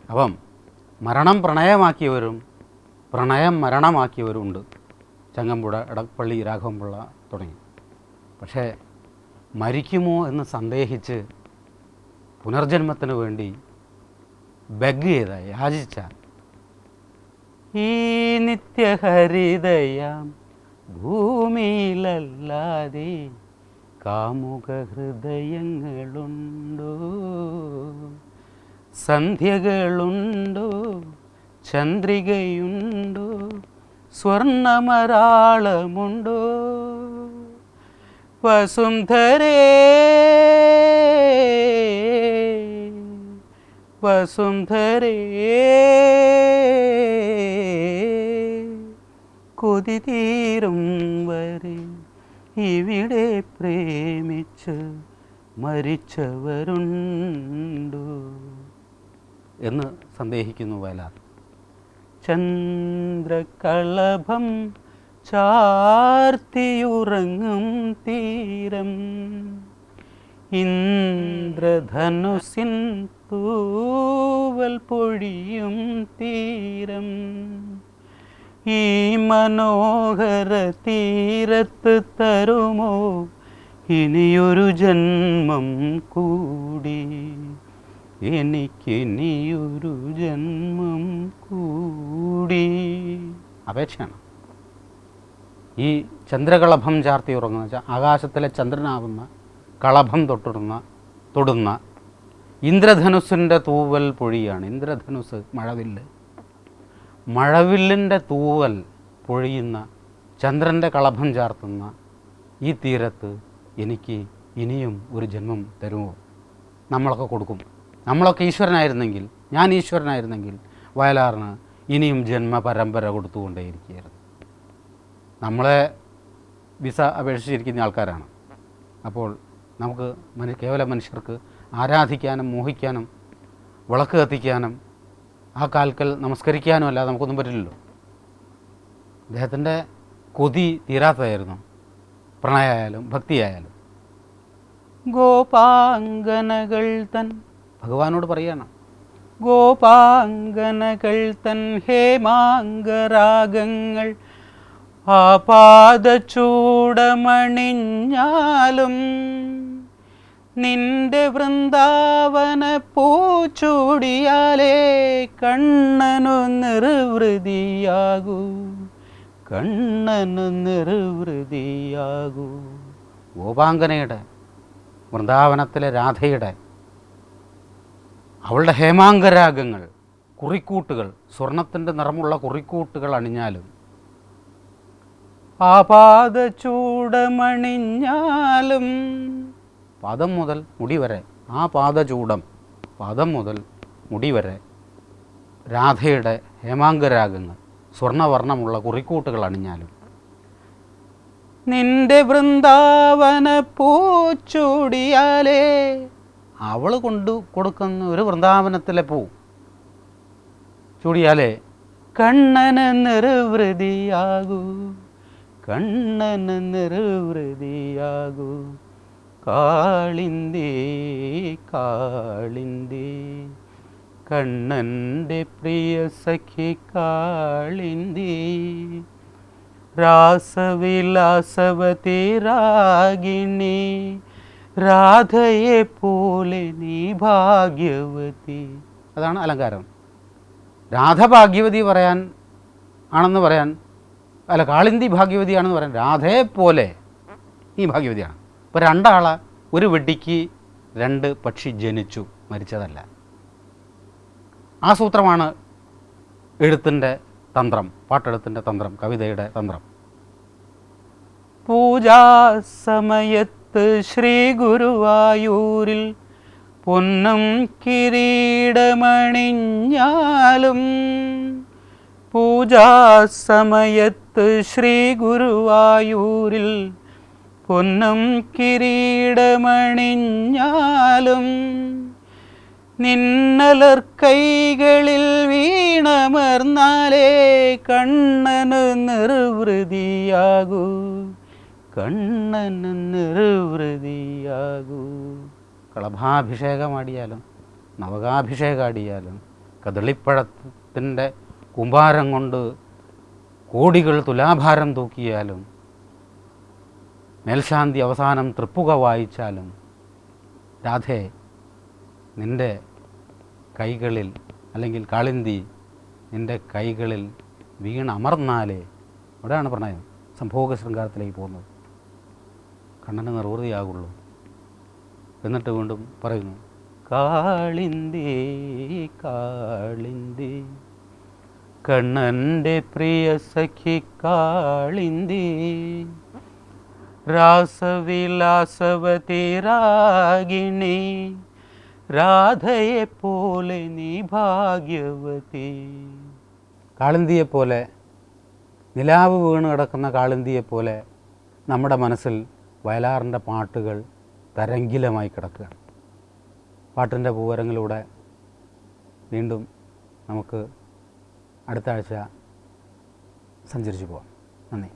അപ്പം മരണം പ്രണയമാക്കിയവരും പ്രണയം മരണമാക്കിയവരും ഉണ്ട്. ചങ്ങമ്പുഴ, എടപ്പള്ളി രാഘവൻപിള്ള തുടങ്ങി. പക്ഷേ മരിക്കുമോ എന്ന് സന്ദേഹിച്ച് പുനർജന്മത്തിന് വേണ്ടി ബെഗ് ചെയ്ത, യാചിച്ച ഈ നിത്യഹരിതയാം ഭൂമിയിലല്ലാതെ കാമുക ഹൃദയങ്ങളുണ്ടോ, സന്ധ്യകളുണ്ടോ, ചന്ദ്രികയുണ്ടോ, സ്വർണ്ണമരാളമുണ്ടോ, വസുന്ധരേ വസുന്ധരേ കൊതി തീരും വരെ ഇവിടെ പ്രേമിച്ച് മരിച്ചവരുണ്ടോ എന്ന് സന്ദേഹിക്കുന്നു വയലാർ. ചന്ദ്രകളഭം ചാർത്തിയുറങ്ങും തീരം, ഇന്ദ്രധനുസിൻ തൂവൽ പൊഴിയും തീരം, ഈ മനോഹര തീരത്ത് തരുമോ ഇനിയൊരു ജന്മം കൂടി, എനിക്കിനിയൊരു ജന്മം കൂടി. അപേക്ഷയാണ്. ഈ ചന്ദ്രകളഭം ചാർത്തി ഉറങ്ങുന്ന വെച്ചാൽ ആകാശത്തിലെ ചന്ദ്രനാവുന്ന കളഭം തൊടുന്ന ഇന്ദ്രധനുസിൻ്റെ തൂവൽ പൊഴിയാണ്. ഇന്ദ്രധനുസ് മഴവില്ല്, മഴവില്ലിൻ്റെ തൂവൽ പൊഴിയുന്ന ചന്ദ്രൻ്റെ കളഭം ചാർത്തുന്ന ഈ തീരത്ത് എനിക്ക് ഇനിയും ഒരു ജന്മം തരുമോ? നമ്മളൊക്കെ കൊടുക്കും. നമ്മളൊക്കെ ഈശ്വരനായിരുന്നെങ്കിൽ, ഞാൻ ഈശ്വരനായിരുന്നെങ്കിൽ വയലാറിന് ഇനിയും ജന്മ പരമ്പര കൊടുത്തുകൊണ്ടേയിരിക്കുകയായിരുന്നു. നമ്മളെ വിസ അപേക്ഷിച്ചിരിക്കുന്ന ആൾക്കാരാണ്. അപ്പോൾ നമുക്ക് കേവല മനുഷ്യർക്ക് ആരാധിക്കാനും മോഹിക്കാനും വിളക്ക് കത്തിക്കാനും ആ കാൽക്കൽ നമസ്കരിക്കാനും അല്ലാതെ നമുക്കൊന്നും പറ്റില്ലല്ലോ. അദ്ദേഹത്തിൻ്റെ കൊതി തീരാത്തതായിരുന്നു, പ്രണയമായാലും ഭക്തിയായാലും. ഗോപാംഗനകൾ തൻ, ഭഗവാനോട് പറയാണ്, ഗോപാംഗനകൾ തൻ ഹേമാംഗരാഗങ്ങൾ ആപാദചൂടമണിഞ്ഞാലും നിന്റെ വൃന്ദാവന പൂച്ചൂടിയാലേ കണ്ണനു നിർവൃതിയാകൂ, കണ്ണനു നിർവൃതിയാകൂ. ഗോപാംഗനയുടെ, വൃന്ദാവനത്തിലെ രാധയുടെ, അവളുടെ ഹേമാംഗരാഗങ്ങൾ, കുറിക്കൂട്ടുകൾ, സ്വർണത്തിൻ്റെ നിറമുള്ള കുറിക്കൂട്ടുകൾ അണിഞ്ഞാലും ആപാദചൂടമണിഞ്ഞാലും, പാദം മുതൽ മുടി വരെ, ആ പാദചൂടം പാദം മുതൽ മുടി വരെ രാധയുടെ ഹേമാംഗരാഗങ്ങൾ, സ്വർണ്ണവർണ്ണമുള്ള കുറിക്കൂട്ടുകൾ അണിഞ്ഞാലും നിന്റെ വൃന്ദാവന പൂച്ചൂടിയാലേ, അവൾ കൊണ്ടു കൊടുക്കുന്ന ഒരു വൃന്ദാവനത്തിലെ പൂ ചൂടിയാലേ കണ്ണന് നിർവൃതിയാകൂ, കണ്ണന് നിർവൃതിയാകൂ. കാളിന്തി കാളിന്തി കണ്ണൻ്റെ പ്രിയ സഖി കാളിന്തി, രാസവിലാസവതി രാഗിണി, രാധയെ പോലെ നീ ഭാഗ്യവതി. അതാണ് അലങ്കാരം. രാധ ഭാഗ്യവതി ആണെന്ന് പറയാൻ, അല്ല കാളിന്തി ഭാഗ്യവതിയാണെന്ന് പറയാൻ, രാധയെപ്പോലെ നീ ഭാഗ്യവതിയാണ്. ഇപ്പോൾ രണ്ടാളെ ഒരു വെടിക്ക് രണ്ട് പക്ഷി ജനിച്ചു, മരിച്ചതല്ല. ആ സൂത്രമാണ് എഴുത്തിൻ്റെ തന്ത്രം, പാട്ടെഴുത്തിൻ്റെ തന്ത്രം, കവിതയുടെ തന്ത്രം. പൂജാസമയത്ത് ശ്രീ ഗുരുവായൂരിൽ പൊന്നും കിരീടമണിഞ്ഞാലും, പൂജാസമയത്ത് ശ്രീ ഗുരുവായൂരിൽ പൊന്നും കിരീടമണിഞ്ഞാലും നിന്നലർ കൈകളിൽ വീണമർന്നാലേ കണ്ണന് നിർവൃതിയാകൂ, കണ്ണന് നിർവൃതിയാകൂ. കളഭാഭിഷേകമാടിയാലും നവകാഭിഷേകമാടിയാലും കദളിപ്പഴത്തിൻ്റെ കുമ്പാരം കൊണ്ട് കോടികൾ തുലാഭാരം തൂക്കിയാലും, മേൽശാന്തി അവസാനം തൃപ്പുക വായിച്ചാലും, രാധേ നിൻ്റെ കൈകളിൽ, അല്ലെങ്കിൽ കാളിന്തി നിൻ്റെ കൈകളിൽ വീണമർന്നാലേ, അവിടെയാണ് പ്രണയം സംഭോഗ ശൃംഗാരത്തിലേക്ക് പോകുന്നത്, കണ്ണന് നിർവൃതിയാകുള്ളൂ. എന്നിട്ട് വീണ്ടും പറയുന്നു, കാളിന്തി കാളിന്തി കണ്ണൻ്റെ പ്രിയ സഖി കാളിന്തി, രാസവിലാസവതി രാഗിണി, രാധയെപ്പോലെ നീ ഭാഗ്യവതി. കാളിന്തിയെപ്പോലെ, നിലാവ് വീണ് കിടക്കുന്ന കാളിന്തിയെപ്പോലെ നമ്മുടെ മനസ്സിൽ വയലാറിൻ്റെ പാട്ടുകൾ തരംഗിലമായി കിടക്കുകയാണ്. പാട്ടിൻ്റെ പൂവരങ്ങിലൂടെ വീണ്ടും നമുക്ക് അടുത്ത ആഴ്ച സഞ്ചരിച്ചു പോകാം. നന്ദി.